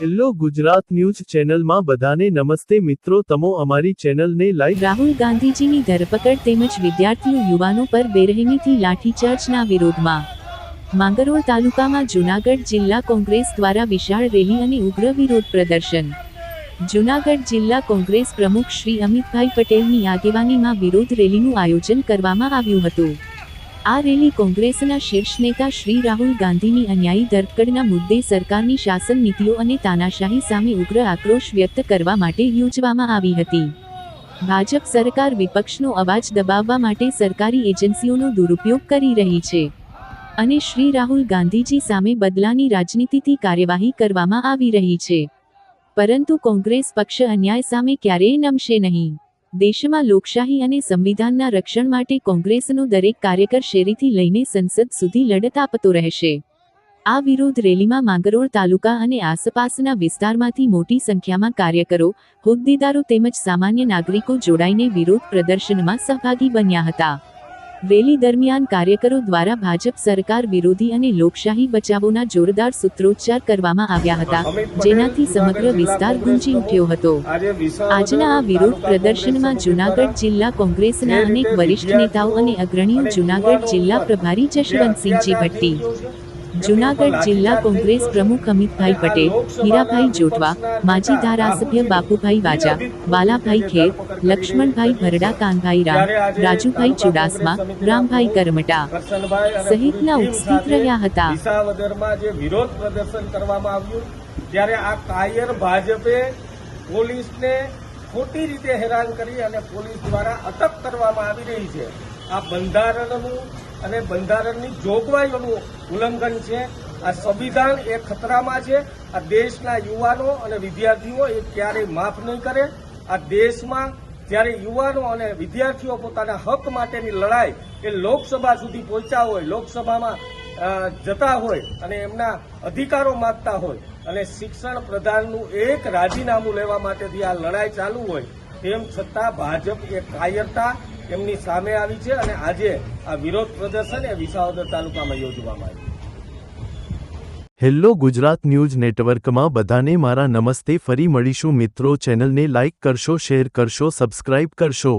Hello Gujarat news ચેનલમાં બધાને નમસ્તે મિત્રો, તમો અમારી ચેનલને લાઈક। રાહુલ ગાંધીજીની ધરપકડ તેમજ વિદ્યાર્થીઓ યુવાનો પર બેરહેમીથી લાઠીચાર્જના વિરોધમાં માંગરોળ તાલુકામાં જૂનાગઢ જિલ્લા કોંગ્રેસ દ્વારા વિશાળ રેલી અને ઉગ્ર વિરોધ પ્રદર્શન। જૂનાગઢ જિલ્લા કોંગ્રેસ પ્રમુખ શ્રી અમિતભાઈ પટેલની આગેવાનીમાં વિરોધ રેલીનું આયોજન કરવામાં આવ્યું હતું। આ રેલી કોંગ્રેસના શીર્ષ નેતા શ્રી રાહુલ ગાંધીની અન્યાયી ધરપકડના મુદ્દે સરકારની શાસન નીતિઓ અને તાનાશાહી સામે ઉગ્ર આક્રોશ વ્યક્ત કરવા માટે યોજવામાં આવી હતી। ભાજપ સરકાર વિપક્ષનો અવાજ દબાવવા માટે સરકારી એજન્સીઓનો દુરુપયોગ કરી રહી છે અને શ્રી રાહુલ ગાંધીજી સામે બદલાની રાજનીતિથી કાર્યવાહી કરવામાં આવી રહી છે, પરંતુ કોંગ્રેસ પક્ષ અન્યાય સામે ક્યારેય નમશે નહીં। દેશમાં લોકશાહી અને સંવિધાનના રક્ષણ માટે કોંગ્રેસનો દરેક કાર્યકર શેરીથી લઈને સંસદ સુધી લડત આપતો રહેશે। આ વિરોધ રેલીમાં માંગરોળ તાલુકા અને આસપાસના વિસ્તારમાંથી મોટી સંખ્યામાં કાર્યકરો, હોદ્દેદારો તેમજ સામાન્ય નાગરિકો જોડાઈને વિરોધ પ્રદર્શનમાં સહભાગી બન્યા હતા। રેલી દરમિયાન કાર્યકરો દ્વારા ભાજપ સરકાર વિરોધી અને લોકશાહી બચાવોના જોરદાર સૂત્રોચ્ચાર કરવામાં આવ્યા હતા, જેનાથી સમગ્ર વિસ્તાર ગુંજી ઉઠ્યો હતો। આજના આ વિરોધ પ્રદર્શનમાં જૂનાગઢ જિલ્લા કોંગ્રેસના અનેક વરિષ્ઠ નેતાઓ અને અગ્રણીઓ, જૂનાગઢ જિલ્લા પ્રભારી જશવંતસિંહજી ભટ્ટી, જૂનાગઢ જિલ્લા કોંગ્રેસ પ્રમુખ અમિતભાઈ પટેલ, હીરાભાઈ જોટવા, માજી ધારાસભ્ય બાપુભાઈ વાજા, બાલાભાઈ ખેર, લક્ષ્મણભાઈ ભરડા, કાનભાઈ રામ, રાજુભાઈ ચુડાસમા, રામભાઈ કરમટા સહિતના ઉપસ્થિત રહ્યા હતા। વિસાવદરમાં જે વિરોધ પ્રદર્શન કરવામાં આવ્યું ત્યારે આ કાયર ભાજપે પોલીસને ખોટી રીતે હેરાન કરી અને પોલીસ દ્વારા અટક કરવામાં આવી રહી છે। આ બંધારણનું અને બંધારણની જોગવાઈઓનું ઉલ્લંઘન છે। આ સંવિધાન એ ખતરામાં છે। આ દેશના યુવાનો અને વિદ્યાર્થીઓ એ ક્યારેય માફ નહીં કરે। આ દેશમાં જ્યારે યુવાનો અને વિદ્યાર્થીઓ પોતાના હક માટેની લડાઈ એ લોકસભા સુધી પહોંચ્યા હોય, લોકસભામાં જતા હોય અને એમના અધિકારો માગતા હોય અને શિક્ષણ પ્રધાનનું એક રાજીનામું લેવા માટેથી આ લડાઈ ચાલુ હોય, તેમ છતાં ભાજપ એ કાયરતા એમની સામે આવી છે અને આજે આ વિરોધ પ્રદર્શન એ વિસાવદર તાલુકામાં યોજવામાં આવ્યું। હેલો ગુજરાત ન્યૂઝ નેટવર્કમાં બધાને મારા નમસ્તે। ફરી મળીશું મિત્રો, ચેનલને લાઈક કરશો, શેર કરશો, સબસ્ક્રાઇબ કરશો।